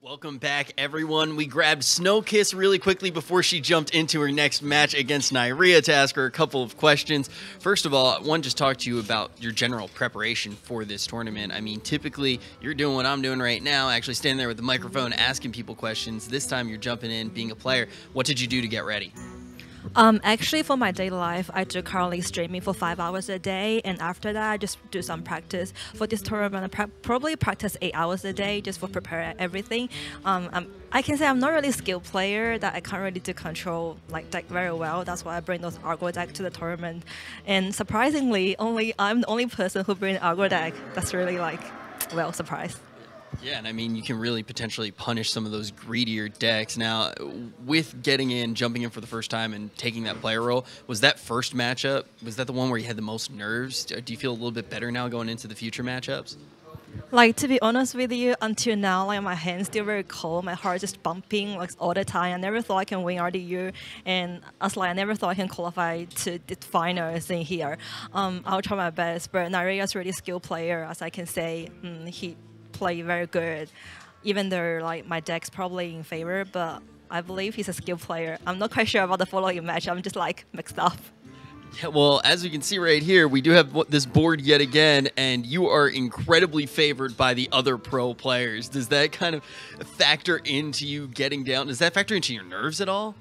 Welcome back, everyone. We grabbed Snowkiss really quickly before she jumped into her next match against Neirea to ask her a couple of questions. First of all, I want to just talk to you about your general preparation for this tournament. I mean, typically, you're doing what I'm doing right now, actually standing there with the microphone asking people questions. This time, you're jumping in, being a player. What did you do to get ready? Actually, for my daily life, I do currently streaming for 5 hours a day, and after that, I just do some practice. For this tournament, I probably practice 8 hours a day just for prepare everything. I can say I'm not really a skilled player, that I can't really do control like deck very well. That's why I bring those Argo deck to the tournament. And surprisingly, I'm the only person who bring Argo deck. That's really well, surprised. Yeah, and I mean, you can really potentially punish some of those greedier decks. Now, with getting in, jumping in for the first time, and taking that player role, was that first matchup, was that the one where you had the most nerves? Do you feel a little bit better now going into the future matchups? To be honest with you, until now, my hand's still very cold. My heart is just bumping all the time. I never thought I can win RDU, and I never thought I can qualify to the finals in here. I'll try my best, but Neirea is a really skilled player, as I can say. He play very good, even though my deck's probably in favor, but I believe he's a skilled player. I'm not quite sure about the following match. I'm just mixed up. Yeah, well, as you can see right here, we do have this board yet again, and you are incredibly favored by the other pro players. Does that kind of factor into you getting down? Does that factor into your nerves at all?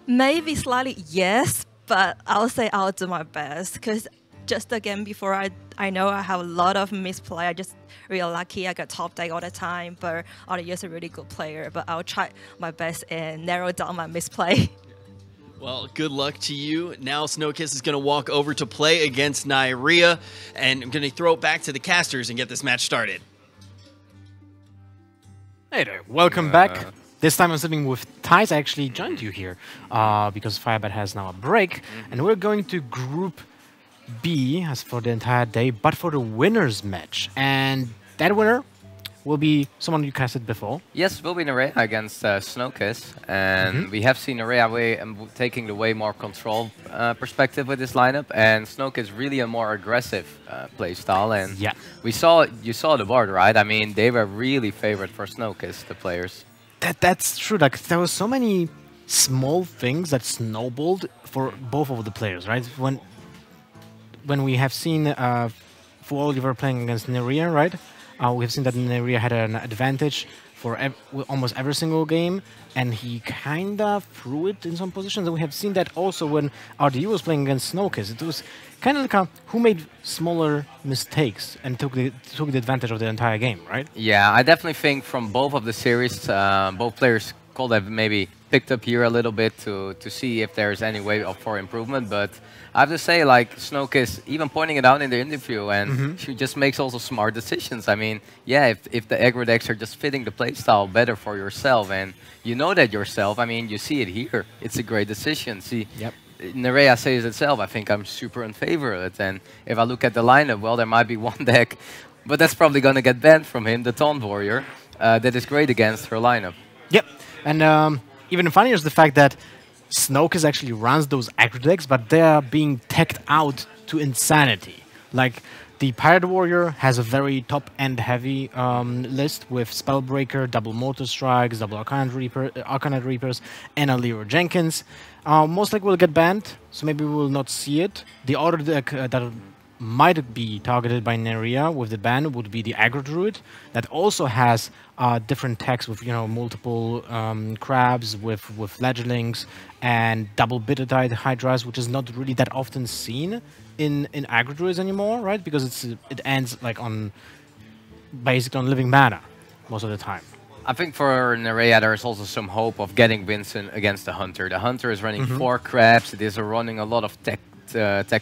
Maybe slightly, yes, but I'll say I'll do my best, because just again, before I know I have a lot of misplay. I just really lucky. I got top deck all the time, but RDU is a really good player. But I'll try my best and narrow down my misplay. Well, good luck to you. Now Snowkiss is going to walk over to play against Neirea, and I'm going to throw it back to the casters and get this match started. Hey there, welcome back. This time I'm sitting with Thijs. I actually joined you here because Firebird has now a break, and we're going to Group B as for the entire day, but for the winners match, and that winner will be someone you casted before. Yes, will be Neirea against Snowkiss, and we have seen Neirea taking the way more control perspective with this lineup, and Snowkiss really a more aggressive playstyle. And yeah, you saw the board, right? I mean, they were really favored for Snowkiss, the players. That's true. There were so many small things that snowballed for both of the players, right? When we have seen for Oliver playing against Neirea, right? We have seen that Neirea had an advantage for almost every single game, and he kind of threw it in some positions. And we have seen that also when RDU was playing against Snowkiss. It was kind of who made smaller mistakes and took the advantage of the entire game, right? Yeah, I definitely think from both of the series, both players could have maybe picked up here a little bit to see if there's any way for improvement, but I have to say, Snowkiss, even pointing it out in the interview, and she just makes also smart decisions. I mean, yeah, if the aggro decks are just fitting the playstyle better for yourself, and you know that yourself, I mean, you see it here. It's a great decision. See, Neirea says itself, I think I'm super in favor of it, and if I look at the lineup, well, there might be one deck, but that's probably going to get banned from him, the Taunt Warrior, that is great against her lineup. Yep, and even funnier is the fact that Snowkiss actually runs those aggro decks, but they are being teched out to insanity. The Pirate Warrior has a very top-end heavy list with Spellbreaker, double Mortar Strikes, double Arcanite Reapers, and a Leroy Jenkins. Most likely will get banned, so maybe we will not see it. The other deck that might be targeted by Neirea with the ban would be the Aggro Druid, that also has different techs with multiple crabs, with Fledglings, and double Bittertide Hydras, which is not really that often seen in Aggro Druids anymore, right? Because it ends basically on living mana most of the time. I think for Neirea there is also some hope of getting Vincent against the Hunter. The Hunter is running 4 crabs. It is running a lot of tech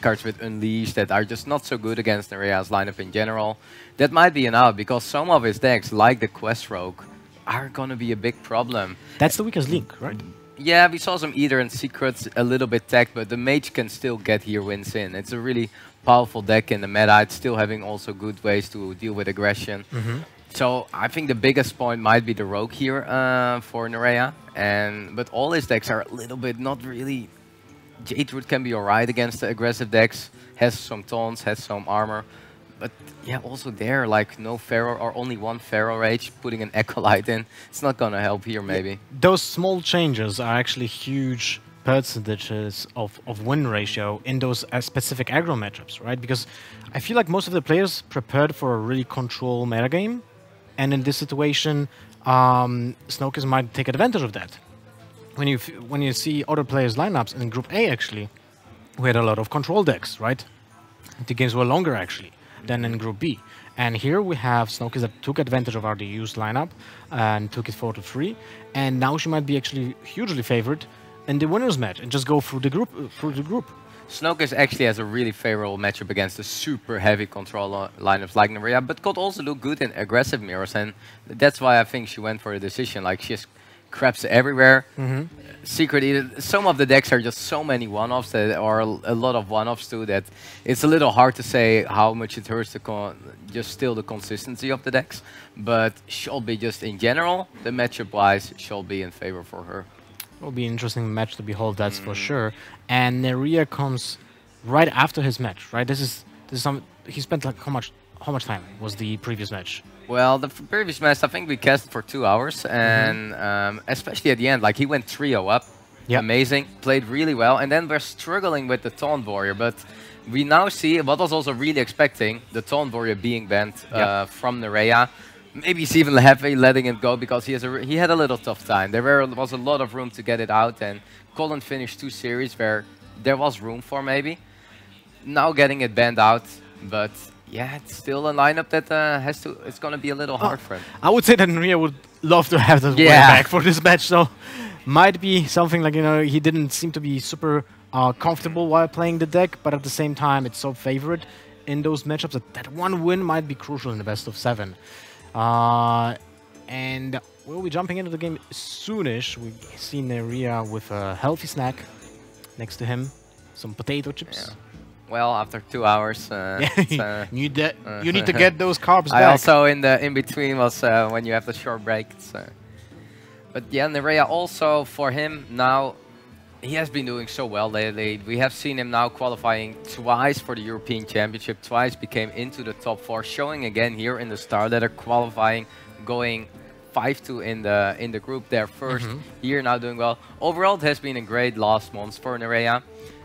cards with Unleash that are just not so good against Neirea's lineup in general. That might be an out, because some of his decks, like the Quest Rogue, are going to be a big problem. That's the weakest link, right? Yeah, we saw some Eater and Secrets, a little bit tech, but the Mage can still get here wins in. It's a really powerful deck in the meta. It's still having also good ways to deal with aggression. So I think the biggest point might be the Rogue here for Neirea, but all his decks are a little bit not really. Jade Root can be alright against the aggressive decks, has some taunts, has some armor, But yeah, also there, like no Pharaoh or only one Pharaoh Rage, putting an Acolyte in, it's not gonna help here maybe. Those small changes are actually huge percentages of win ratio in those specific aggro matchups, right? Because I feel like most of the players prepared for a really control metagame, and in this situation, Snowkiss might take advantage of that. When you see other players' lineups in Group A, actually, we had a lot of control decks, right? The games were longer actually than in Group B. And here we have Snowkiss that took advantage of RDU's lineup and took it 4-3. And now she might be actually hugely favored in the winners match and just go through the group. Snowkiss actually has a really favorable matchup against the super heavy control lineups like Neirea, but could also look good in aggressive mirrors, and that's why I think she went for the decision. Like, she has crabs everywhere. Secret Eater. Some of the decks are just so many one-offs that are a lot of one-offs too that it's a little hard to say how much it hurts to just still the consistency of the decks. But Shelby just in general, the matchup-wise, Shelby in favor for her. It will be an interesting match to behold, that's for sure. And Neirea comes right after his match, right? This is some. He spent like how much time was the previous match? Well, the previous match, I think we cast for 2 hours, and especially at the end, like he went 3-0 up. Yep. Amazing, played really well, and then we're struggling with the Taunt Warrior, but we now see what was also really expecting, the Taunt Warrior being banned from Neirea. Maybe he's even heavy letting it go because he had a little tough time. There was a lot of room to get it out, and Colin finished 2 series where there was room for maybe. Now getting it banned out, but yeah, it's still a lineup that it's going to be a little hard for him. I would say that Neirea would love to have the way back for this match, so might be something like, you know, he didn't seem to be super comfortable while playing the deck, but at the same time, it's so favored in those matchups that one win might be crucial in the best of 7. And we'll be jumping into the game soonish. We see Neirea with a healthy snack next to him, some potato chips. Yeah. Well, after 2 hours, you need to get those carbs back. I also in between was when you have the short break. But yeah, Neirea also for him now, he has been doing so well lately. We have seen him now qualifying twice for the European Championship, twice became into the top 4, showing again here in the StarLadder qualifying, going 5-2 in the group there first. Here now doing well. Overall, it has been a great last month for Neirea.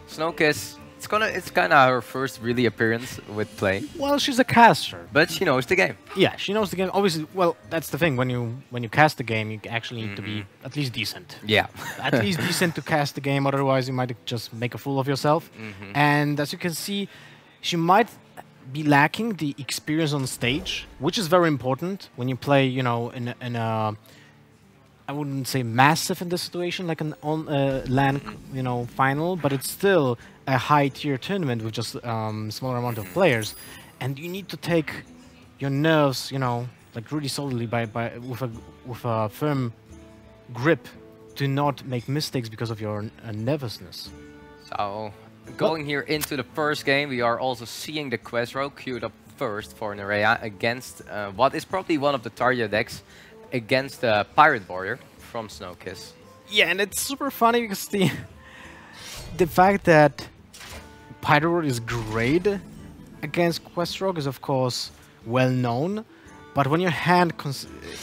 Snowkiss. It's kind of her first really appearance with play. Well, she's a caster, but she knows the game. Yeah, she knows the game. Obviously, well, that's the thing. When you cast the game, you actually need to be at least decent. Yeah, at least decent to cast the game. Otherwise, you might just make a fool of yourself. And as you can see, she might be lacking the experience on stage, which is very important when you play. You know, in a I wouldn't say massive in this situation, like an LAN, you know, final, but it's still a high-tier tournament with just smaller amount of players, and you need to take your nerves, you know, like really solidly with a firm grip to not make mistakes because of your nervousness. So going here into the first game, we are also seeing the quest row queued up first for Neirea against what is probably one of the target decks against the Pirate Warrior from Snowkiss. Yeah, and it's super funny because the fact that Pirate Warrior is great against Quest Rogue is of course well known, but when your hand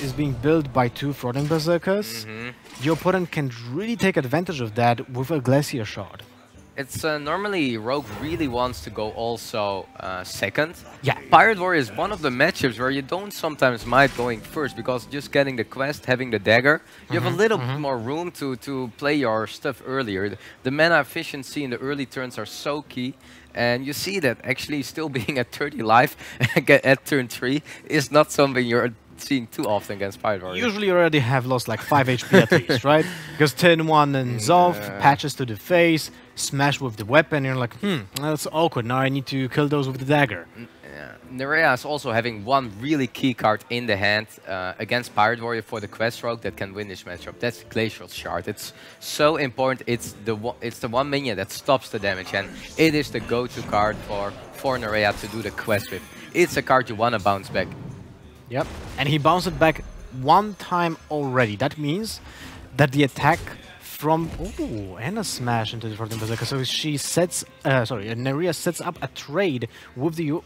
is being built by 2 Frothing Berserkers, your opponent can really take advantage of that with a Glacier Shard. It's normally Rogue really wants to go also second. Yeah. Pirate Warrior is one of the matchups where you don't sometimes mind going first because just getting the quest, having the dagger, you have a little bit more room to play your stuff earlier. The mana efficiency in the early turns are so key, and you see that actually still being at 30 life at turn 3 is not something you're seeing too often against Pirate Warrior. Usually you already have lost like 5 HP at least, right? Because turn 1 and Zov, patches to the face, smash with the weapon, you're like, that's awkward, now I need to kill those with the dagger. Neirea is also having one really key card in the hand against Pirate Warrior for the quest rogue that can win this matchup. That's Glacial Shard. It's so important. It's the one minion that stops the damage, and it is the go-to card for Neirea to do the quest with. It's a card you want to bounce back. Yep, and he bounced it back 1 time already. That means that the attack from... Oh, and a smash into the Frothing Berserker. So she sets... Neirea sets up a trade with the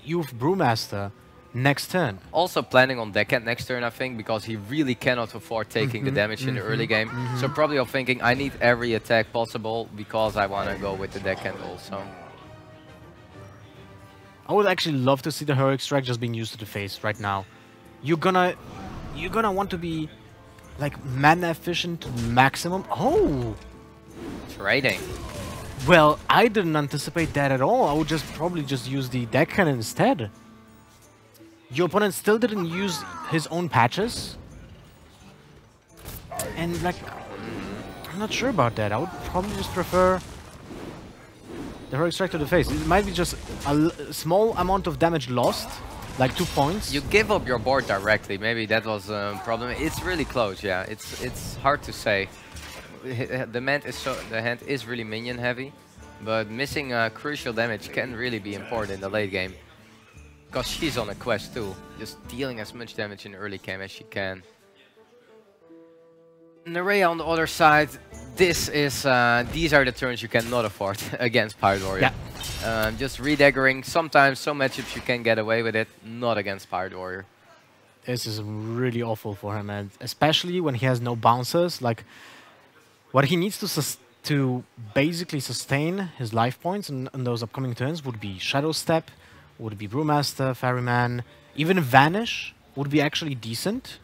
you've Brewmaster next turn. Also planning on deckhand next turn, I think, because he really cannot afford taking the damage in the early game. So probably I'm thinking I need every attack possible because I want to go with the deckhand also. I would actually love to see the Heroic Strike just being used to the face right now. You're gonna want to be like mana efficient to maximum. Oh, Trading. well, I didn't anticipate that at all. I would just probably just use the deckhand instead. Your opponent still didn't use his own patches. And like, I'm not sure about that. I would probably just prefer the Heroic Strike to the face. It might be just a small amount of damage lost, like 2 points. You give up your board directly. Maybe that was a problem. It's really close, yeah. It's hard to say. The hand is really minion heavy, but missing crucial damage can really be important in the late game. Because she's on a quest too, just dealing as much damage in the early game as she can. Neirea on the other side, these are the turns you cannot afford against Pirate Warrior. Yeah. Just redaggering, sometimes some matchups you can get away with it, not against Pirate Warrior. This is really awful for him, and especially when he has no bouncers. Like, what he needs to basically sustain his life points in those upcoming turns would be Shadow Step, would be Brewmaster, Ferryman, even Vanish would be actually decent.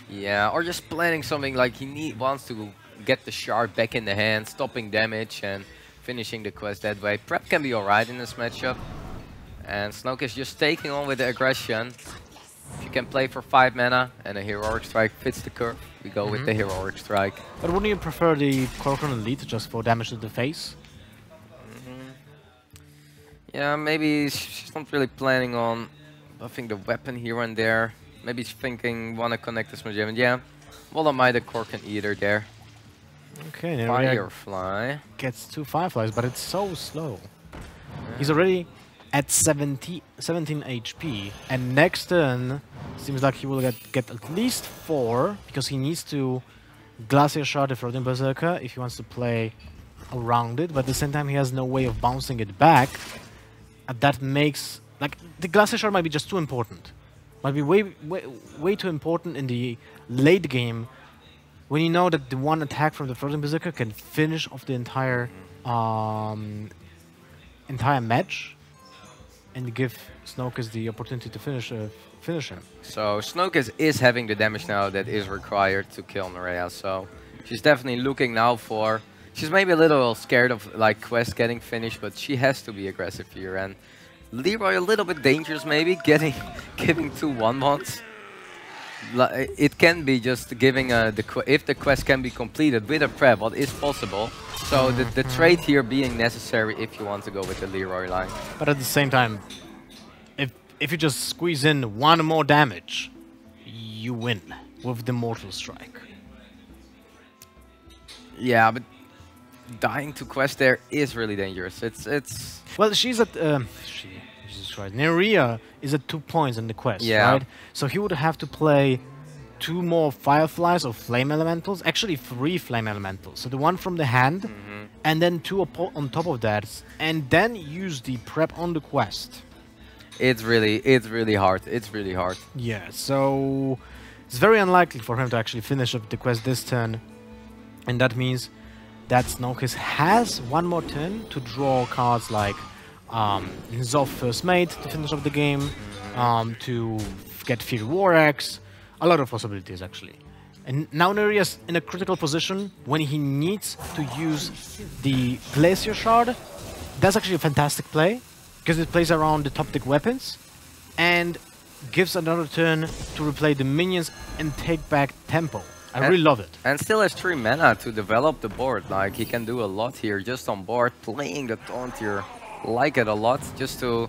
Yeah, or just planning something like he wants to get the shard back in the hand, stopping damage and finishing the quest that way. Prep can be alright in this matchup. And Snowkiss just taking on with the aggression. If you can play for 5 mana and a Heroic Strike fits the curve, we go with the Heroic Strike. But wouldn't you prefer the Corcoran Elite just for damage to the face? Yeah, maybe she's not really planning on buffing the weapon here and there. Maybe she's thinking, want to connect this Magellan. Yeah, well, I might have Corkin Eater there. Okay, Firefly. Gets 2 Fireflies, but it's so slow. He's already at 17 HP, and next turn seems like he will get at least 4, because he needs to Glacier Shard the Frozen Berserker if he wants to play around it, but at the same time he has no way of bouncing it back. That makes, like, the Glacier Shard might be just too important. Might be way too important in the late game, when you know that the one attack from the Frozen Berserker can finish off the entire match, and give Snowkiss the opportunity to finish him. So Snowkiss is having the damage now that is required to kill Neirea, so she's definitely looking now for... She's maybe a little scared of like quest getting finished, but she has to be aggressive here. And Leroy a little bit dangerous, maybe giving 2 1-1s. It can be just giving if the quest can be completed with a prep, what is possible. So the trade here being necessary if you want to go with the Leroy line. But at the same time, if you just squeeze in 1 more damage, you win with the Mortal Strike. Yeah, but dying to quest there is really dangerous. It's well, she's at Jesus Christ. Neirea is at 2 points in the quest, yeah. right? So he would have to play 2 more Fireflies or Flame Elementals. Actually, 3 Flame Elementals. So the one from the hand, and then 2 on top of that, and then use the prep on the quest. It's really hard. It's really hard. Yeah. So it's very unlikely for him to actually finish up the quest this turn, and that means that Snowkiss has 1 more turn to draw cards like Zoff First Mate to finish off the game, to get Fear War Axe, a lot of possibilities actually. And now Neirea's in a critical position when he needs to use the Glacier Shard. That's actually a fantastic play, because it plays around the top deck weapons and gives another turn to replay the minions and take back tempo. I really love it. And still has 3 mana to develop the board. Like, he can do a lot here just on board, playing the taunt here. Like it a lot, just to...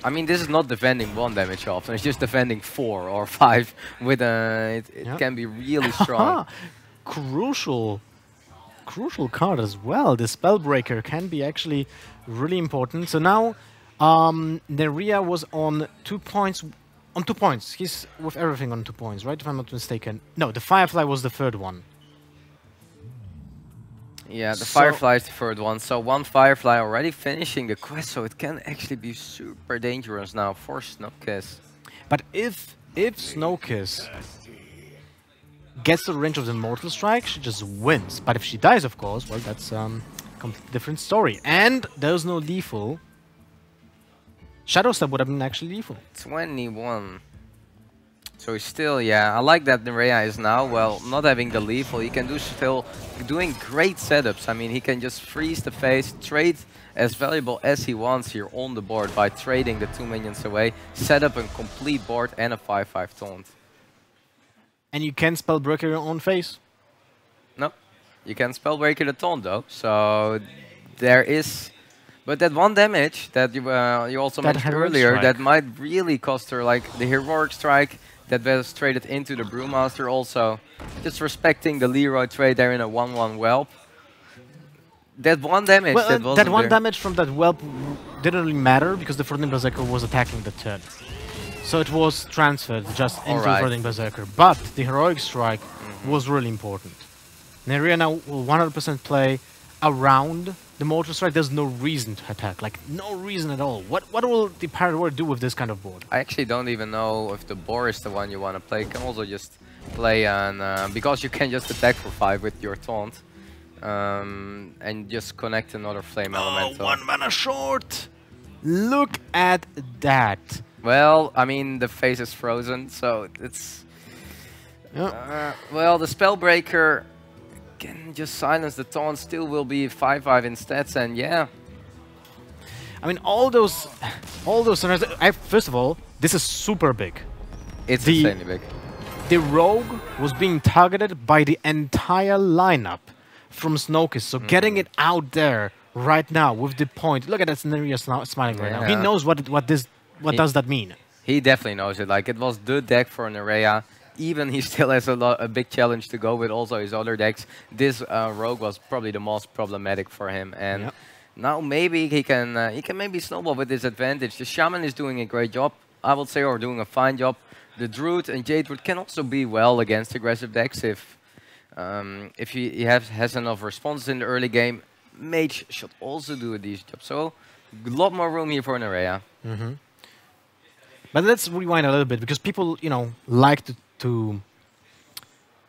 I mean, this is not defending 1 damage often, it's just defending 4 or 5 with a... It can be really strong. Crucial card as well. The Spellbreaker can be actually really important. So now, Neirea was on 2 points... On 2 points. He's with everything on 2 points, right? If I'm not mistaken. No, the Firefly was the 3rd one. Yeah, the Firefly is the third one. So one Firefly already finishing the quest, so it can actually be super dangerous now for Snowkiss. But if Snowkiss gets the range of the Mortal Strike, she just wins. But if she dies, of course, well, that's completely different story. And there's no lethal. Shadow Step would have been actually lethal. 21. So he's still, yeah, I like that Neirea is now, well, not having the lethal. He can do still doing great setups. I mean, he can just freeze the face, trade as valuable as he wants here on the board by trading the 2 minions away, set up a complete board and a 5/5 taunt. And you can Spellbreaker your own face. No, you can Spellbreaker the taunt though. So there is, but that 1 damage that you also mentioned earlier, that might really cost her, like the Heroic Strike that was traded into the Brewmaster also. Just respecting the Leroy trade there in a 1/1 whelp. That 1 damage that 1 damage from that whelp didn't really matter because the Floating Berserker was attacking the turn. So it was transferred just into Floating Berserker. But the Heroic Strike was really important. Neirea now will 100% play around the Mortal Strike. There's no reason to attack, like no reason at all. What will the Pirate Warrior do with this kind of board? I actually don't even know if the boar is the one you want to play. You can also just play on, because you can just attack for 5 with your taunt. And just connect another Flame Elemental. 1 mana short! Look at that! Well, I mean, the face is frozen, so it's... well, the Spellbreaker can just silence the taunt, still will be 5/5 in stats, and yeah. I mean, all those scenarios. First of all, this is super big. It's insanely big. The Rogue was being targeted by the entire lineup from Snowkiss, so getting it out there right now with the point. Look at that Neirea smiling right now. He knows what does that mean. He definitely knows it. Like, it was the deck for Neirea. Even he still has a big challenge to go with also his other decks. This Rogue was probably the most problematic for him, and now maybe he can maybe snowball with this advantage. The Shaman is doing a great job, I would say, or doing a fine job. The Druid and Jadewood can also be well against aggressive decks if he has enough responses in the early game. Mage should also do a decent job. So a lot more room here for Neirea. But let's rewind a little bit because people, like to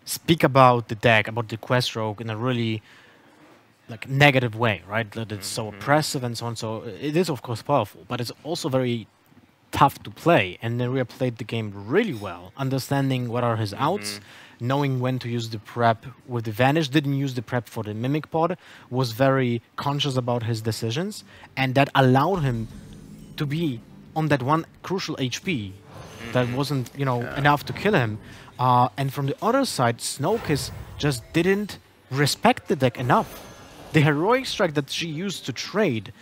speak about the deck, about the quest rogue in a really negative way, right? That it's so oppressive and so on. So it is of course powerful, but it's also very tough to play. And Neirea played the game really well, understanding what are his outs, knowing when to use the prep with advantage. Didn't use the prep for the Mimic Pod, was very conscious about his decisions, and that allowed him to be on that one crucial HP that wasn't, enough to kill him. And from the other side, Snowkiss just didn't respect the deck enough. The Heroic Strike that she used to trade,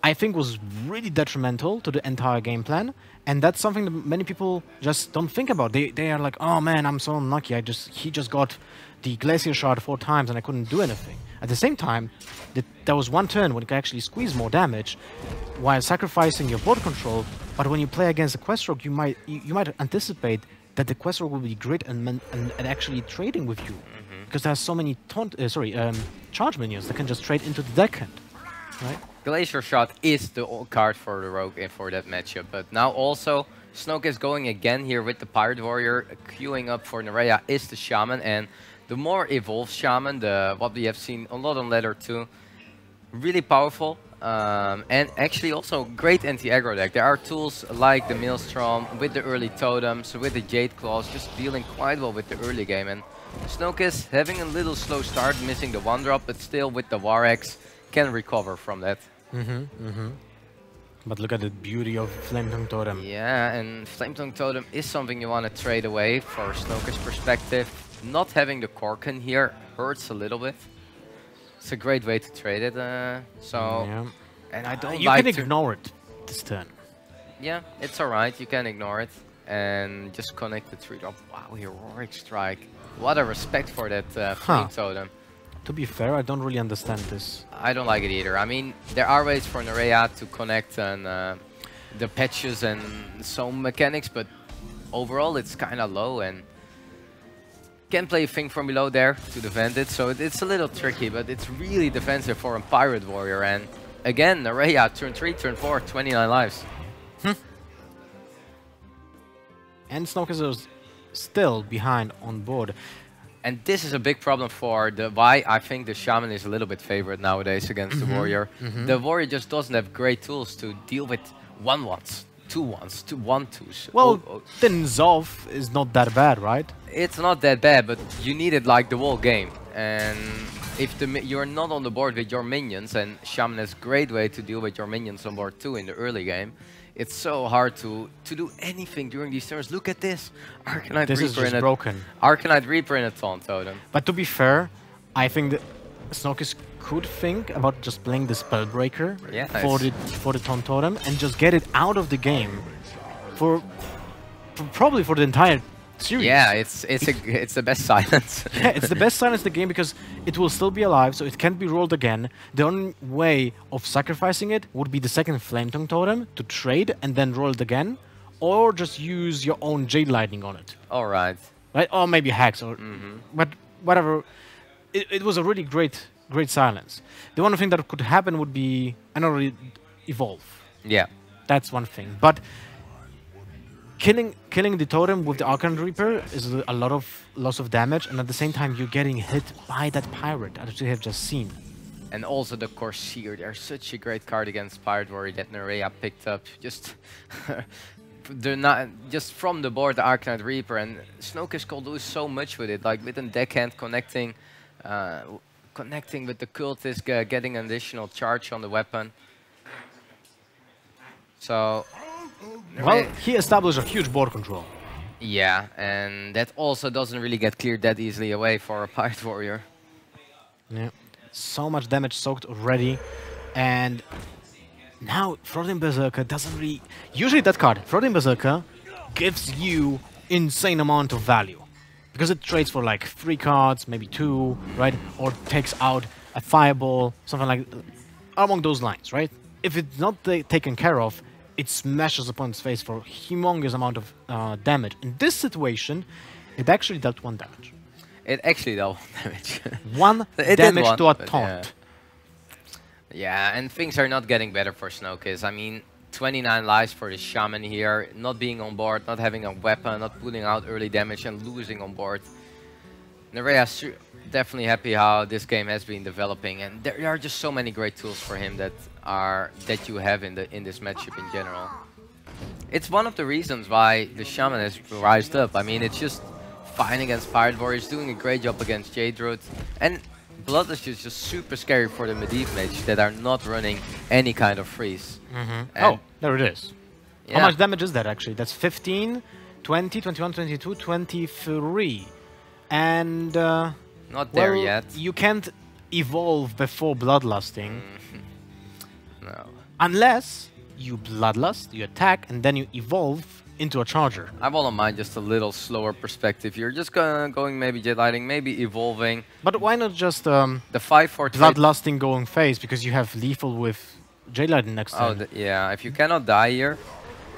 I think, was really detrimental to the entire game plan. And that's something that many people just don't think about. They are like, oh man, I'm so unlucky. He just got the Glacier Shard 4 times and I couldn't do anything. At the same time, there was one turn when you could actually squeeze more damage while sacrificing your board control. But when you play against a Quest Rogue, you might anticipate that the Quest Rogue will be great and actually trading with you. Because there's so many charge minions that can just trade into the deckhand, right? Glacier Shot is the card for the Rogue and for that matchup. But now also, Snowkiss going again here with the Pirate Warrior. Queuing up for Neirea is the Shaman. And the more evolved Shaman, what we have seen a lot on Ladder 2, really powerful. And actually also great anti-aggro deck. There are tools like the Maelstrom, with the early Totems, with the Jade Claws, just dealing quite well with the early game. And Snowkiss having a little slow start, missing the 1-drop, but still with the War Axe can recover from that. But look at the beauty of Flametongue Totem. Yeah, and Flametongue Totem is something you want to trade away for Snowkiss perspective. Not having the Korken here hurts a little bit. It's a great way to trade it. And I don't you can ignore it this turn. Yeah, it's alright. You can ignore it and just connect the 3-drop. Wow, Heroic Strike. What a respect for that Flame Totem. To be fair, I don't really understand this. I don't like it either. I mean, there are ways for Neirea to connect the patches and some mechanics, but overall it's kind of low. And can play a thing from below there to defend it, so it's a little tricky, but it's really defensive for a Pirate Warrior. And again, Neirea, turn 3, turn 4, 29 lives. And Snowkiss is still behind on board. And this is a big problem for why I think the Shaman is a little bit favored nowadays against the Warrior. The Warrior just doesn't have great tools to deal with 1-1s, 2-1s, 1-2s. Well, the Zov is not that bad, right? It's not that bad, but you need it like the whole game. And if you're not on the board with your minions, and Shaman has a great way to deal with your minions on board too in the early game, it's so hard to do anything during these turns. Look at this. Arcanite this Reaper is just broken. Arcanite Reaper in a Taunt Totem. But to be fair, I think that Snowkiss could think about just playing the Spellbreaker for the Taunt Totem and just get it out of the game for probably for the entire series. Yeah, it's the best silence. Yeah, it's the best silence in the game because it will still be alive, so it can't be rolled again. The only way of sacrificing it would be the second Flame Tongue Totem to trade and then roll it again, or just use your own Jade Lightning on it. All right. Right? Or maybe Hex, or but whatever. It was a really great silence. The one thing that could happen would be another evolve. Yeah. That's one thing. But killing the totem with the Arcanite Reaper is a lot of loss of damage, and at the same time you're getting hit by that pirate, as you have just seen. And also the Corsair, they're such a great card against Pirate Warrior that Neirea picked up. Just they're not just from the board, the Arcanite Reaper, and Snowkiss can do so much with it, like with a deckhand connecting with the cultist, getting an additional charge on the weapon. So well, he established a huge board control. Yeah, and that also doesn't really get cleared that easily away for a Pirate Warrior. Yeah, so much damage soaked already, and now Floating Berserker doesn't really... Usually that card, Floating Berserker, gives you insane amount of value. Because it trades for like 3 cards, maybe 2, right? Or takes out a Fireball, something like... along those lines, right? If it's not taken care of, it smashes upon its face for a humongous amount of damage. In this situation, it actually dealt 1 damage. It actually dealt 1 damage. 1 damage to a taunt. Yeah, and things are not getting better for Snowkiss. I mean, 29 lives for the Shaman here, not being on board, not having a weapon, not putting out early damage and losing on board. Neirea's definitely happy how this game has been developing, and there are just so many great tools for him that you have in this matchup in general. It's one of the reasons why the Shaman has rised up. I mean, it's just fine against Pirate Warriors, doing a great job against Druid, and Bloodlust is just super scary for the Medivh Mage that are not running any kind of freeze. Oh, there it is. Yeah. How much damage is that actually? That's 15, 20, 21, 22, 23. And not there yet. You can't evolve before bloodlusting. No. Unless you bloodlust, you attack, and then you evolve into a charger. I wouldn't mind just a little slower perspective. You're just going maybe Jet Lighting, maybe evolving. But why not just the 5-4 bloodlusting going phase, because you have lethal with Jet Lighting next time. Yeah, if you cannot die here.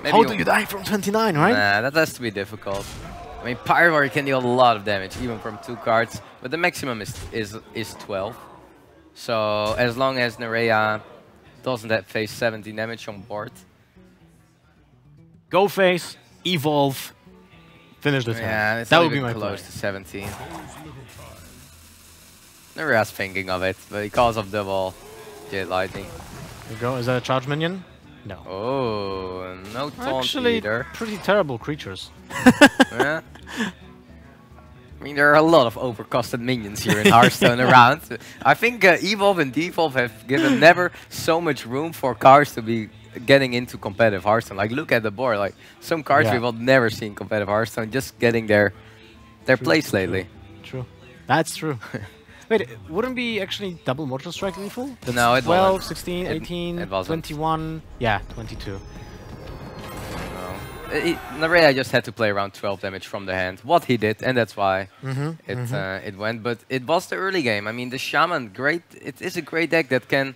Maybe how do you die from 29, right? Nah, that has to be difficult. I mean, Pirate Warrior can deal a lot of damage, even from 2 cards, but the maximum is 12. So as long as Neirea doesn't face 17 damage on board. Go face, evolve, finish the turn. Yeah, it's that would be my close play. to 17. Neirea's thinking of it, but because of double Jet Lightning. There you go. Is that a charge minion? No. Oh, no taunt Actually, either. pretty terrible creatures. Yeah. I mean, there are a lot of overcosted minions here in Hearthstone around. I think Evolve and Devolve have given never so much room for cards to be getting into competitive Hearthstone. Like, look at the board. Like, some cards we've never seen competitive Hearthstone just getting their place lately. True. That's true. Wait, wouldn't be actually double Mortal Strike lethal? That's no, it 12, wasn't. 16, 18, it wasn't. 21. Yeah, 22. Neirea just had to play around 12 damage from the hand. What he did, and that's why it went. But it was the early game. I mean, the Shaman, great. It is a great deck that can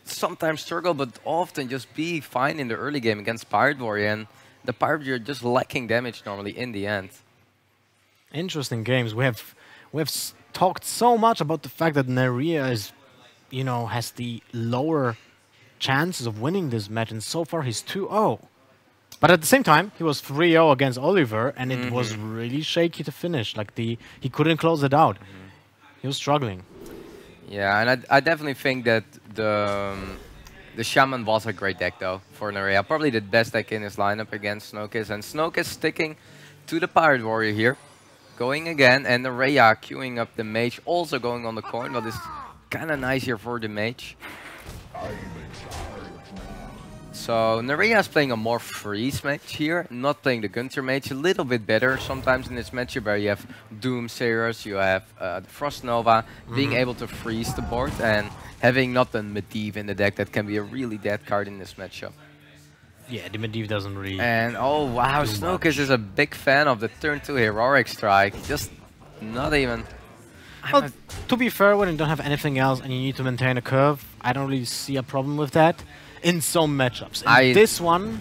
sometimes struggle, but often just be fine in the early game against Pirate Warrior. And the Pirate Warrior just lacking damage normally in the end. Interesting games. We have talked so much about the fact that Neirea is, has the lower chances of winning this match, and so far he's 2-0. But at the same time, he was 3-0 against Oliver, and it was really shaky to finish. Like he couldn't close it out. He was struggling. Yeah, and I definitely think that the Shaman was a great deck though for Neirea. Probably the best deck in his lineup against Snowkiss, and Snowkiss sticking to the Pirate Warrior here, going again, and Neirea queuing up the Mage, also going on the coin, but it's kind of nice here for the Mage. So Neirea is playing a more freeze Mage here, not playing the Gunter Mage, a little bit better sometimes in this matchup where you have Doomsayers, you have the Frost Nova, being able to freeze the board, and having not a Medivh in the deck that can be a really dead card in this matchup. Yeah, the Medivh doesn't really... And oh wow, Snowkiss is a big fan of the turn 2 Heroic Strike, just not even... Well, to be fair, when you don't have anything else and you need to maintain a curve, I don't really see a problem with that in some matchups. In this one...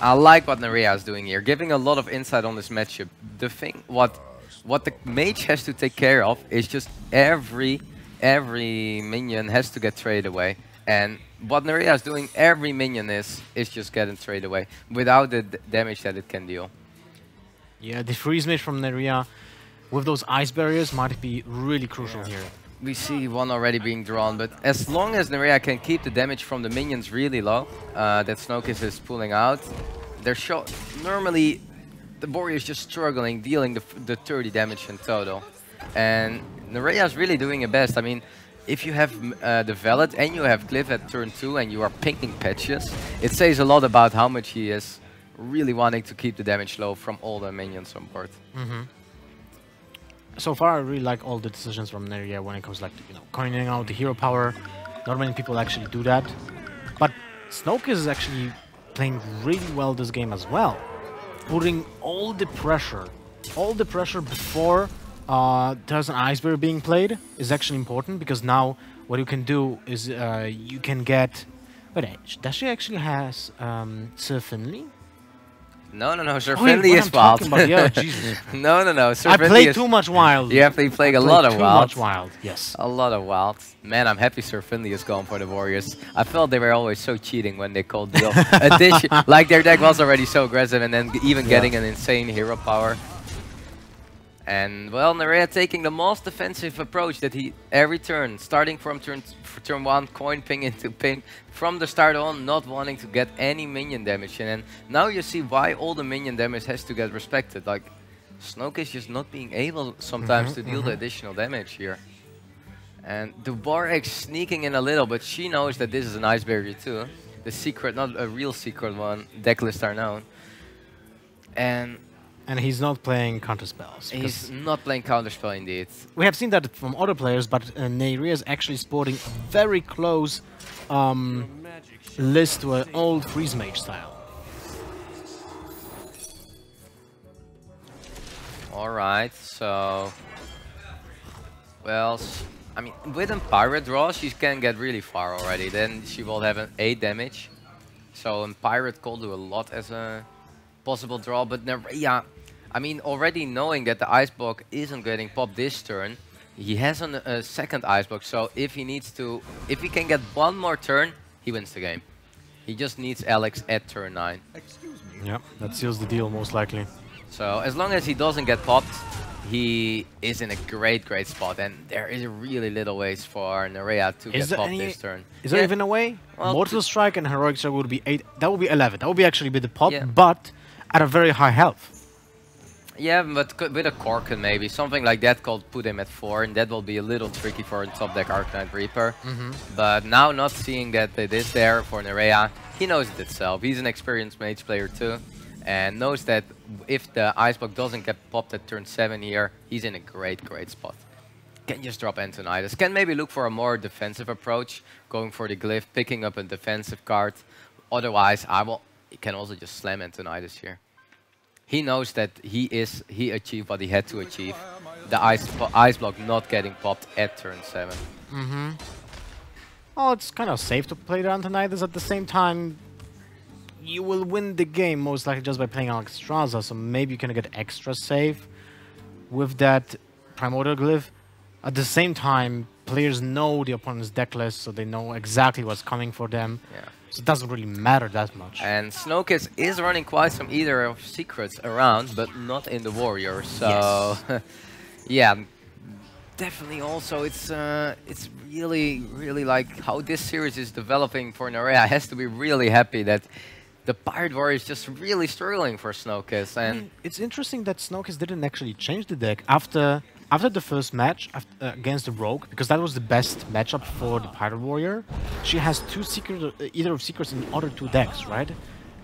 I like what Neirea is doing here, giving a lot of insight on this matchup. The thing, what the Mage has to take care of is just every minion has to get traded away. And what Neirea is doing, every minion is just getting traded away without the damage that it can deal. Yeah, the freeze Mage from Neirea with those ice barriers might be really crucial here. We see one already being drawn, but as long as Neirea can keep the damage from the minions really low, that Snowkiss is pulling out, they're normally the warrior is just struggling, dealing the 30 damage in total. And Neirea is really doing her best. I mean, if you have the Valid and you have Glyph at turn 2 and you are picking patches, it says a lot about how much he is really wanting to keep the damage low from all the minions on board. So far, I really like all the decisions from Neirea when it comes like to, coining out the hero power. Not many people actually do that. But Snowkiss is actually playing really well this game as well. Putting all the pressure before there's an Ice Barrier being played is actually important, because now what you can do is you can get... Wait, does she actually has Sir Finley? No, Sir Finley is wild. Yeah, Jesus. No, Sir I Finley play too much wild. You have to play a lot of wild. Too much wild, yes. A lot of wild. Man, I'm happy Sir Finley is gone for the Warriors. I felt they were always so cheating when they called the addition. Like their deck was already so aggressive, and then even getting an insane hero power. And well, Neirea taking the most defensive approach that he every turn, starting from turn 1, coin ping into ping, from the start on, not wanting to get any minion damage in. And now you see why all the minion damage has to get respected. Like Snowkiss just not being able sometimes to deal the additional damage here. And the Warwick sneaking in a little, but she knows that this is an Ice Barrier too. The secret, not a real secret one, deck lists are known. And he's not playing counterspells. He's not playing counterspell indeed. We have seen that from other players, but Neirea is actually sporting a very close list to an old Freeze Mage style. Alright, so... Well, I mean, with a Pirate draw, she can get really far already. Then she will have an 8 damage. So a Pirate could do a lot as a possible draw, but Neirea... I mean, already knowing that the Ice Block isn't getting popped this turn, he has a second Ice Block, so if he can get one more turn, he wins the game. He just needs Alex at turn 9. Yeah, that seals the deal most likely. So as long as he doesn't get popped, he is in a great spot, and there is really little ways for Neirea to get popped this turn. Is there even a way? Well, Mortal Strike and Heroic Strike would be 8, that would be 11. That would be actually the pop, but at a very high health. Yeah, but with a Corkin maybe, something like that could put him at 4, and that will be a little tricky for a top deck Arcanite Reaper. But now not seeing that it is there for Neirea, he knows it itself. He's an experienced Mage player too, and knows that if the Ice Block doesn't get popped at turn 7 here, he's in a great spot. Can just drop Antonidas. Can maybe look for a more defensive approach, going for the Glyph, picking up a defensive card. Otherwise, he can also just slam Antonidas here. He knows that he achieved what he had to achieve. The ice block not getting popped at turn 7. Oh, it's kind of safe to play the Antonidas. At the same time, you will win the game most likely just by playing Alexstrasza, so maybe you can get extra safe with that Primordial Glyph. At the same time, players know the opponent's deck list, so they know exactly what's coming for them. Yeah. So it doesn't really matter that much. And Snowkiss is running quite some Eater of Secrets around, but not in the Warrior. So, Yes. yeah, definitely. Also, it's really like how this series is developing for Neirea. Has to be really happy that the Pirate Warrior is just really struggling for Snowkiss. And It's interesting that Snowkiss didn't actually change the deck after the first match against the Rogue, because that was the best matchup for the Pirate Warrior. She has two Eater of Secrets in other two decks, right?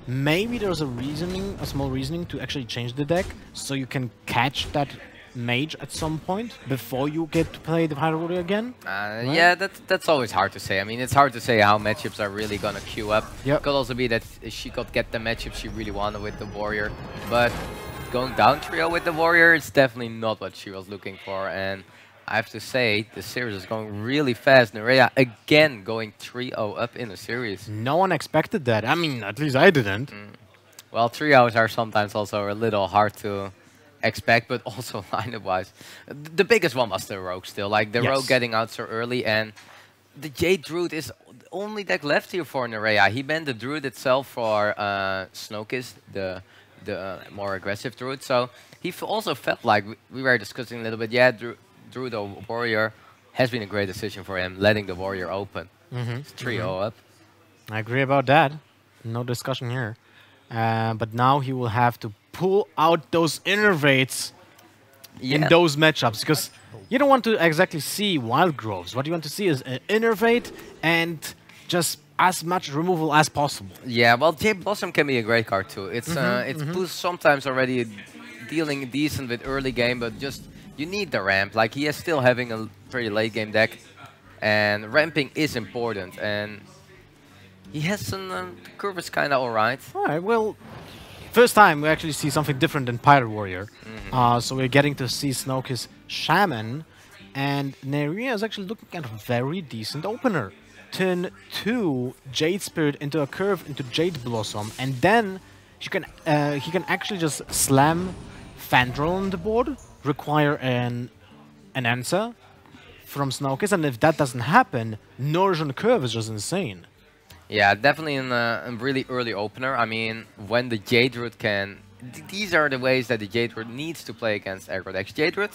Maybe there's a small reasoning to actually change the deck, so you can catch that Mage at some point before you get to play the Pirate Warrior again. Right? Yeah, that's always hard to say. I mean, it's hard to say how matchups are really gonna queue up. Yep. Could also be that she could get the matchup she really wanted with the Warrior, but going down trio with the Warrior, it's definitely not what she was looking for. And I have to say, the series is going really fast. Neirea again going 3-0 up in the series. No one expected that. I mean, at least I didn't. Well, 3-0s are sometimes also a little hard to expect, but also lineup-wise. The biggest one was the Rogue still. Like, the Yes. Rogue getting out so early, and the Jade Druid is the only deck left here for Neirea. He banned the Druid itself for Snowkiss, the more aggressive Druid. So he also felt like we were discussing a little bit, yeah, Druid the Warrior has been a great decision for him, letting the Warrior open. It's 3-0 up. I agree about that. No discussion here. But now he will have to pull out those innervates in those matchups, because you don't want to exactly see Wild Groves. What you want to see is an innervate and just as much removal as possible. Yeah, well, Jade Blossom can be a great card too. It's boost sometimes already dealing decent with early game, but just you need the ramp. Like, he is still having a pretty late game deck, and ramping is important. And he has some curve is kind of alright. All right, well, first time we actually see something different than Pirate Warrior. So we're getting to see Snowkiss Shaman, and Neirea is actually looking at a very decent opener. Turn 2 Jade Spirit into a curve into Jade Blossom, and then he can actually just slam Fandral on the board, require an answer from Snowkiss, and if that doesn't happen, Nourish on Curve is just insane. Yeah, definitely a really early opener. I mean, when the Jade Root can... These are the ways that the Jade Root needs to play against aggro decks. Jade Root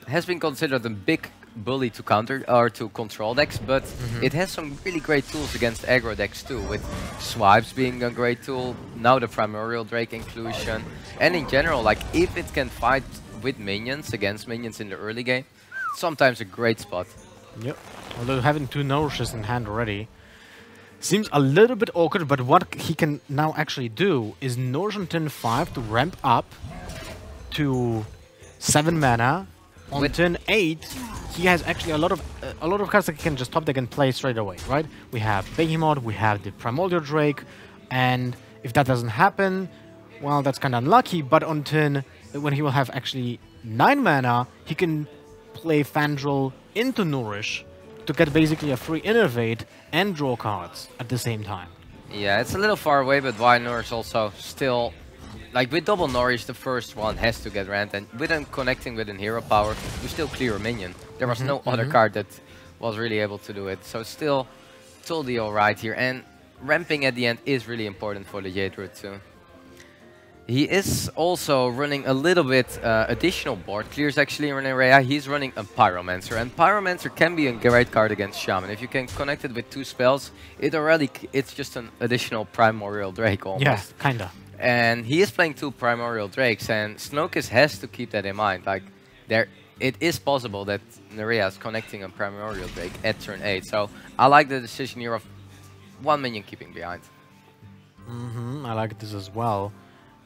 has been considered a big bully to counter or to control decks, but it has some really great tools against aggro decks too, with swipes being a great tool, now the Primordial Drake inclusion, and in general, like, if it can fight with minions, against minions in the early game, sometimes a great spot. Yep. Although having 2 Nourishes in hand already seems a little bit awkward, but what he can now actually do is Nourish on turn 5 to ramp up to 7 mana. On turn 8, he has actually a lot of cards that he can just top deck and play straight away, right? We have Behemoth, we have the Primordial Drake, and if that doesn't happen, well, that's kind of unlucky, but on turn, when he will have actually 9 mana, he can play Fandral into Nourish to get basically a free Innervate and draw cards at the same time. Yeah, it's a little far away, but why Nourish also still... Like, with double Nourish, the first one has to get ramped, and with him connecting with an hero power, you still clear a minion. There was no other card that was really able to do it, so it's still totally alright here, and ramping at the end is really important for the Jade Root too. He is also running a little bit additional board clears actually in Neirea. He's running a Pyromancer, and Pyromancer can be a great card against Shaman. If you can connect it with 2 spells, it's just an additional Primordial Drake almost. Yeah, kinda. And he is playing 2 Primordial Drakes, and Snowkiss has to keep that in mind. Like, it is possible that Neirea is connecting a Primordial Drake at turn 8. So I like the decision here of 1 minion keeping behind. I like this as well.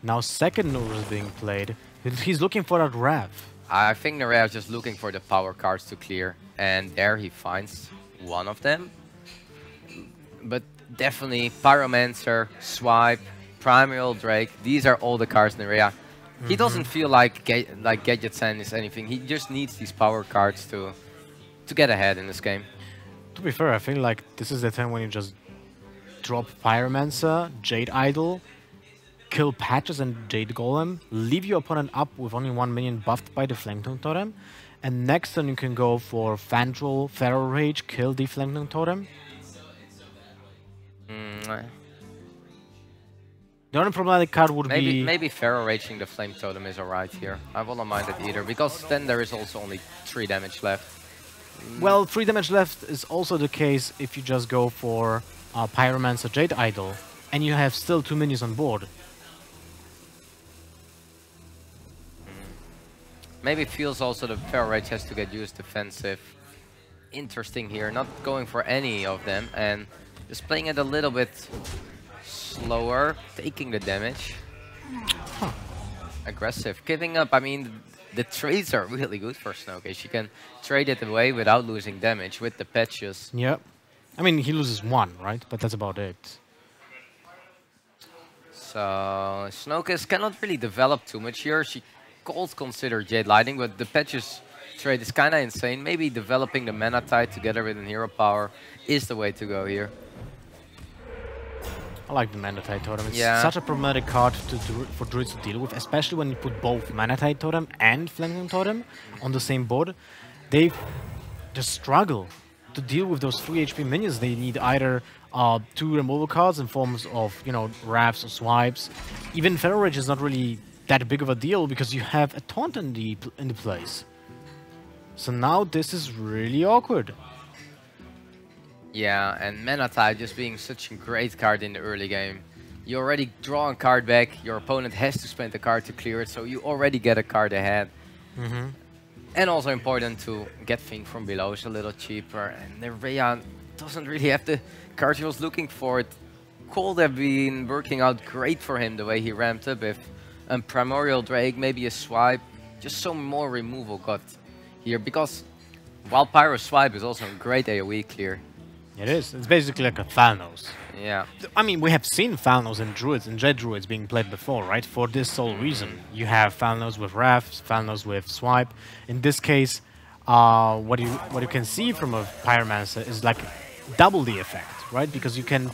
Now second Nourish is being played. He's looking for that Rev. I think Neirea is just looking for the power cards to clear, and there he finds one of them. But definitely Pyromancer, Swipe, Primordial Drake, these are all the cards Neirea. He doesn't feel like Gadget Sand is anything. He just needs these power cards to get ahead in this game. To be fair, I feel like this is the time when you just drop Pyromancer, Jade Idol, kill Patches and Jade Golem, leave your opponent up with only 1 minion buffed by the Flametongue Totem, and next turn you can go for Fandral, Pharaoh Rage, kill the Flametongue Totem. The only problematic card would be... Maybe Pharaoh Raging the Flame Totem is alright here. I wouldn't mind it either, because then there is also only 3 damage left. Well, 3 damage left is also the case if you just go for Pyromancer Jade Idol, and you have still 2 minions on board. Maybe it feels also the Pharaoh Rage has to get used defensive. Interesting here, not going for any of them, and just playing it a little bit slower, taking the damage. Aggressive, giving up. I mean, the trades are really good for Snowkiss. You can trade it away without losing damage with the patches. Yep. I mean, he loses 1, right? But that's about it. So Snowkiss cannot really develop too much here. She could consider Jade Lightning, but the patches trade is kind of insane. Maybe developing the Mana Tide together with an Hero Power is the way to go here. I like the Mana Tide Totem. It's such a problematic card for Druids to deal with, especially when you put both Mana Tide Totem and Flametongue Totem on the same board. They just struggle to deal with those 3 HP minions. They need either 2 removal cards in forms of, you know, Wraths or Swipes. Even Pharaoh Rage is not really that big of a deal because you have a Taunt in the place. So now this is really awkward. Yeah, and Mana Tide just being such a great card in the early game. You already draw a card back, your opponent has to spend a card to clear it, so you already get a card ahead. And also important to get things from below is a little cheaper. And Neirea doesn't really have the card he was looking for. It could have been working out great for him the way he ramped up with a Primordial Drake, maybe a Swipe. Just some more removal got here, because while Pyro Swipe is also a great AoE clear. It is. It's basically like a Thanos. Yeah. I mean, we have seen Thanos in Druids and Jet Druids being played before, right? For this sole reason. You have Thanos with Wrath, Thanos with Swipe. In this case, what you can see from a Pyromancer is like double the effect, right? Because you can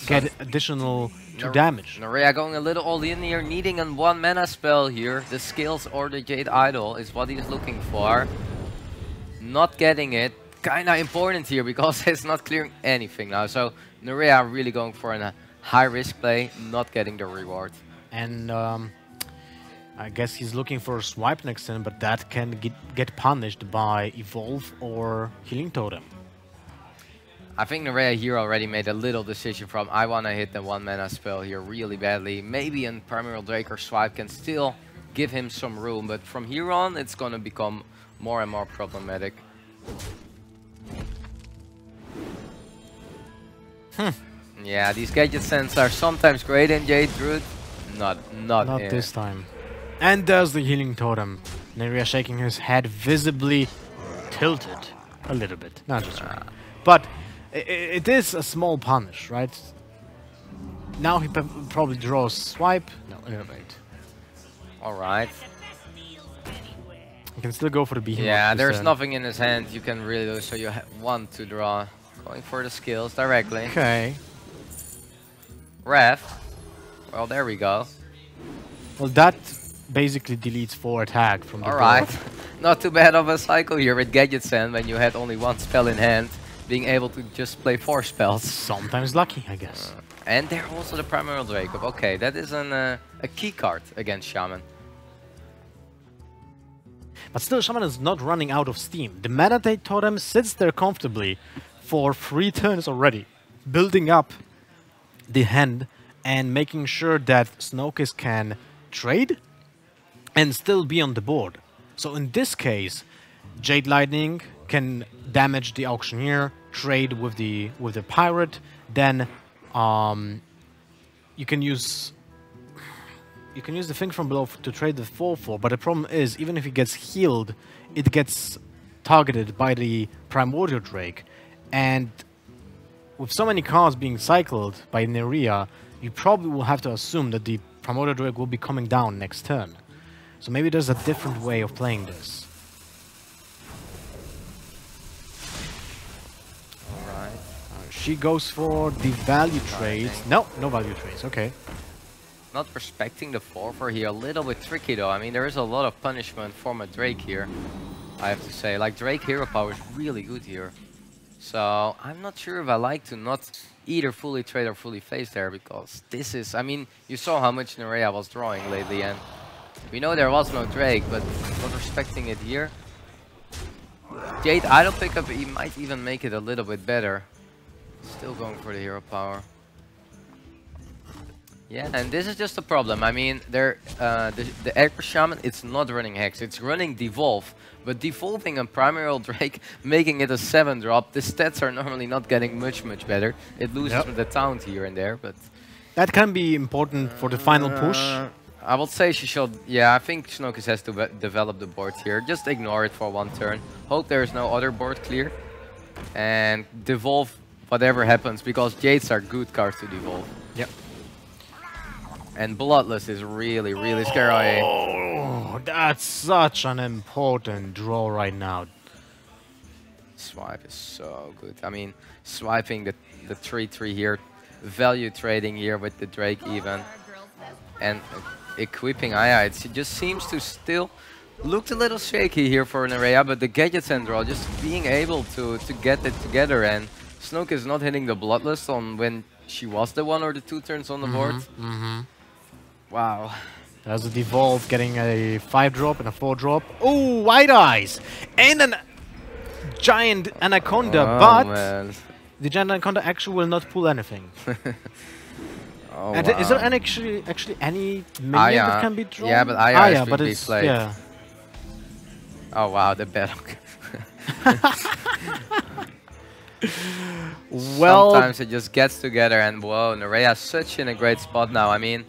get additional 2 damage. Neirea going a little all in here, needing a 1 mana spell here. The skills or the Jade Idol is what he's looking for. Not getting it. Kinda important here because it's not clearing anything now. So Neirea really going for a high risk play, not getting the reward. And I guess he's looking for a Swipe next turn, but that can get punished by Evolve or Healing Totem. I think Neirea here already made a little decision from I want to hit the 1 mana spell here really badly. Maybe a Primordial Drake or Swipe can still give him some room, but from here on it's gonna become more and more problematic. Yeah, these gadget sends are sometimes great in Jade Druid. Not this time. And there's the Healing Totem. Neirea shaking his head, visibly tilted a little bit. Not just right. But it is a small punish, right? Now he probably draws Swipe. No, innovate. Alright. You can still go for the Behemoth. Yeah, there's nothing in his hand you can really do, so you want to draw. Going for the skills directly. Okay. Wrath. Well, there we go. Well, that basically deletes 4 attack from the Alright. board. Not too bad of a cycle here with Gadget Sand when you had only 1 spell in hand. Being able to just play 4 spells. Sometimes lucky, I guess. And there also the Primordial Drake. Okay, that is a key card against Shaman. But still, Shaman is not running out of steam. The Mana Tide Totem sits there comfortably for 3 turns already, building up the hand and making sure that Snowkiss can trade and still be on the board. So in this case, Jade Lightning can damage the Auctioneer, trade with the Pirate, then you can use the thing from below to trade the 4/4, but the problem is, even if he gets healed, it gets targeted by the Primordial Drake. And with so many cards being cycled by Neirea, you probably will have to assume that the Primordial Drake will be coming down next turn. So maybe there's a different way of playing this. She goes for the value trades. No value trades, okay. not respecting the 4-4 here. A little bit tricky though. I mean, there is a lot of punishment from a Drake here, I have to say. Like, Drake hero power is really good here. So, I'm not sure if I like to not either fully trade or fully face there, because this is... I mean, you saw how much Neirea was drawing lately, and we know there was no Drake, but not respecting it here. Jade idle pickup, he might even make it a little bit better. Still going for the hero power. Yeah, and this is just a problem. I mean, the Aggro Shaman, it's not running Hex, it's running Devolve. But devolving a Primeval Drake, making it a 7-drop, the stats are normally not getting much better. It loses with the taunt here and there, but... That can be important for the final push. I would say she should... Yeah, I think Snowkiss has to develop the board here. Just ignore it for one turn. Hope there is no other board clear. And devolve whatever happens, because Jades are good cards to devolve. Yep. And Bloodless is really, really scary. Oh, that's such an important draw right now. Swipe is so good. I mean, swiping the 3-3 here, value trading here with the Drake even, and equipping Aya. It just seems to still look a little shaky here for Neirea, but the gadgets and draw, just being able to get it together, and Snowkiss is not hitting the Bloodlust on when she was the 1 or the 2 turns on the board. Wow. There's a Devolve getting a 5-drop and a 4-drop. Oh, White Eyes! And a giant Anaconda, but man. The giant Anaconda actually will not pull anything. And Wow. is there actually any minion that can be drawn? Yeah, but Aya is but be it's played. yeah. Oh wow, the battle. Well, sometimes it just gets together, and whoa, Neirea's such in a great spot now. I mean,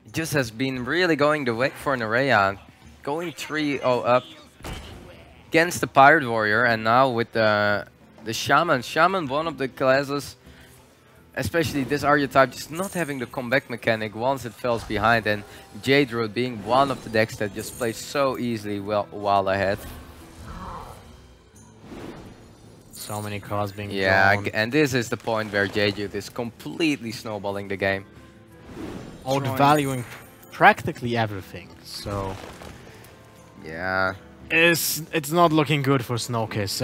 it just has been really going the way for Neirea, going 3-0 up against the Pirate Warrior, and now with the Shaman. Shaman, one of the classes, especially this archetype, just not having the comeback mechanic once it falls behind, and Druid being one of the decks that just plays so easily while ahead. so many cards being Yeah, drawn. and this is the point where Druid is completely snowballing the game. Outvaluing practically everything, so Yeah. it's not looking good for Snowkiss.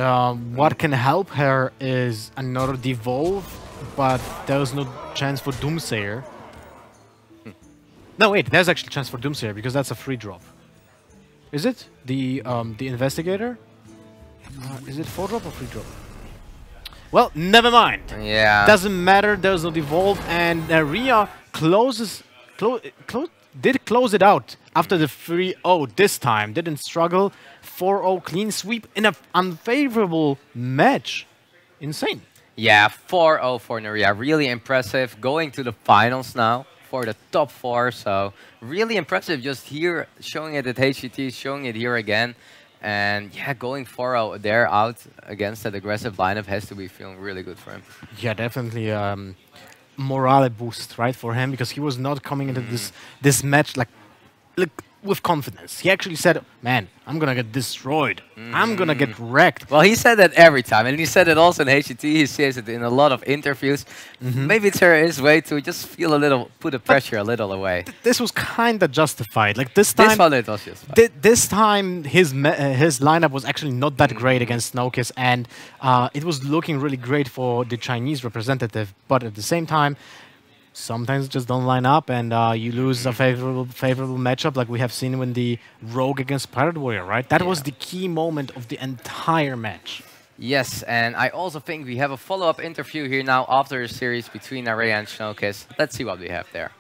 What can help her is another Devolve, but there's no chance for Doomsayer. No, wait, there's actually a chance for Doomsayer because that's a free drop. Is it the Investigator? Is it 4-drop or 3-drop? Well, never mind. Yeah. Doesn't matter. There's no Devolve, and Neirea did close it out after the 3-0 this time. Didn't struggle. 4-0 clean sweep in an unfavorable match. Insane. Yeah, 4-0 for Neirea. Really impressive. Going to the finals now for the top 4. So really impressive just here, showing it at HCT, showing it here again. And yeah, going 4-0 there out against that aggressive lineup has to be feeling really good for him. Yeah, definitely morale boost, right, for him, because he was not coming into this match like with confidence. He actually said, man, I'm gonna get destroyed. I'm gonna get wrecked. Well, he said that every time, and he said it also in HCT. He says it in a lot of interviews. Maybe it's his way to just feel a little, put the pressure a little away. This was kind of justified. Like this time, This one it was just this time his lineup was actually not that great against Snowkiss, and it was looking really great for the Chinese representative. But at the same time, sometimes just don't line up, and you lose a favorable matchup, like we have seen when the Rogue against Pirate Warrior, right? That was the key moment of the entire match. Yes, and I also think we have a follow-up interview here now after the series between Neirea and Snowkiss. Let's see what we have there.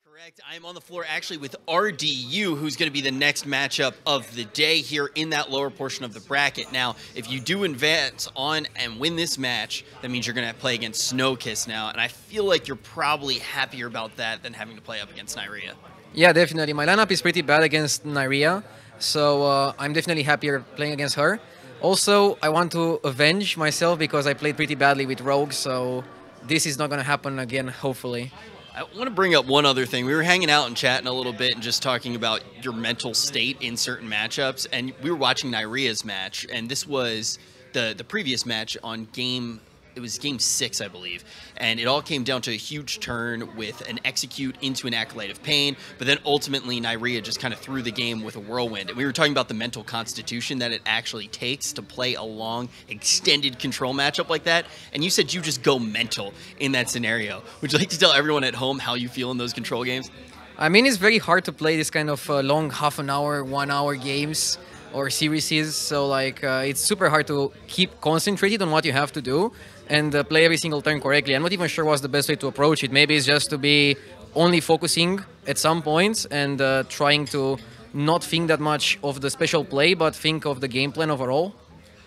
Correct. I'm on the floor actually with RDU, who's going to be the next matchup of the day here in that lower portion of the bracket. Now, if you do advance on and win this match, that means you're going to play against Snowkiss now, and I feel like you're probably happier about that than having to play up against Neirea. Yeah, definitely. My lineup is pretty bad against Neirea, so I'm definitely happier playing against her. Also, I want to avenge myself because I played pretty badly with Rogue, so this is not going to happen again, hopefully. I want to bring up one other thing. We were hanging out and chatting a little bit and just talking about your mental state in certain matchups, and we were watching Neirea's match, and this was the previous match on game it was game 6, I believe, and it all came down to a huge turn with an execute into an Acolyte of Pain, but then ultimately Neirea just kind of threw the game with a whirlwind. And we were talking about the mental constitution that it actually takes to play a long, extended control matchup like that, and you said you just go mental in that scenario. Would you like to tell everyone at home how you feel in those control games? I mean, it's very hard to play this kind of long half an hour, 1 hour games or series. So like it's super hard to keep concentrated on what you have to do and play every single turn correctly. I'm not even sure what's the best way to approach it. Maybe it's just to be only focusing at some points and trying to not think that much of the special play, but think of the game plan overall.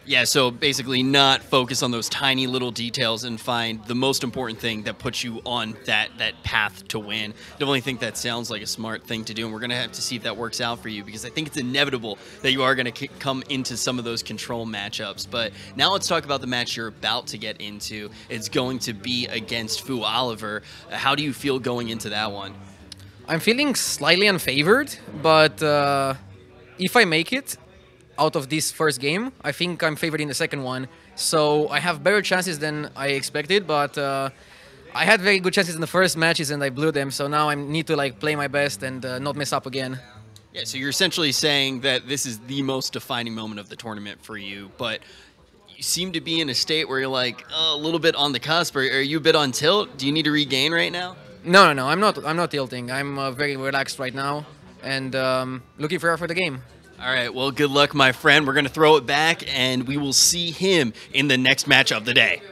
Yeah, so basically not focus on those tiny little details and find the most important thing that puts you on that path to win. Definitely think that sounds like a smart thing to do, and we're going to have to see if that works out for you, because I think it's inevitable that you are going to come into some of those control matchups. But now let's talk about the match you're about to get into. It's going to be against Fu Oliver. How do you feel going into that one? I'm feeling slightly unfavored, but if I make it out of this first game, I think I'm favored in the second one. So I have better chances than I expected, but I had very good chances in the first matches and I blew them. So now I need to like play my best and not mess up again. Yeah, so you're essentially saying that this is the most defining moment of the tournament for you, but you seem to be in a state where you're like a little bit on the cusp. Are you a bit on tilt? Do you need to regain right now? No, I'm not tilting. I'm very relaxed right now and looking forward for the game. All right, well, good luck, my friend. We're going to throw it back, and we will see him in the next match of the day.